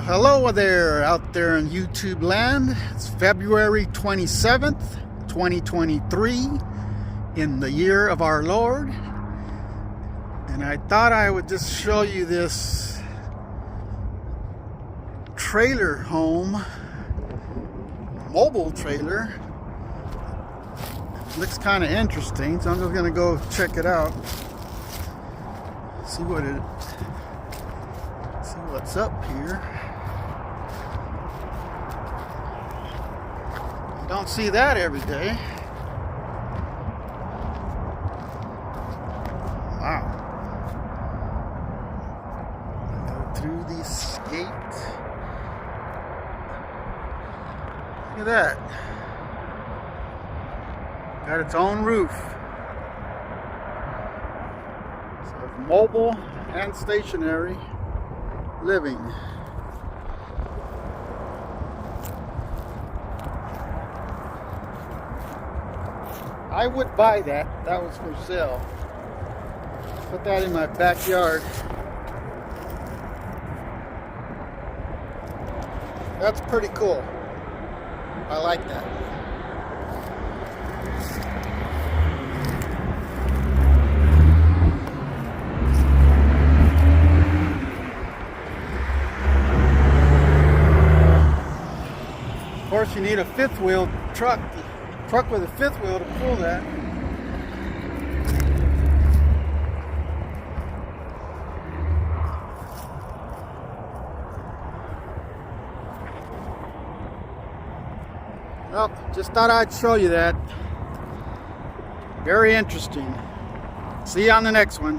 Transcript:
Hello there out there in YouTube land. It's February 27th, 2023 in the year of our Lord. And I thought I would just show you this trailer home, mobile trailer. It looks kind of interesting, so I'm just going to go check it out. See what's up here. You don't see that every day. Wow. Go through this gate. Look at that. Got its own roof. So it's mobile and stationary living. I would buy that. That was for sale. Put that in my backyard. That's pretty cool. I like that. Of course, you need a fifth wheel truck with a fifth wheel to pull that. Well, just thought I'd show you that. Very interesting. See you on the next one.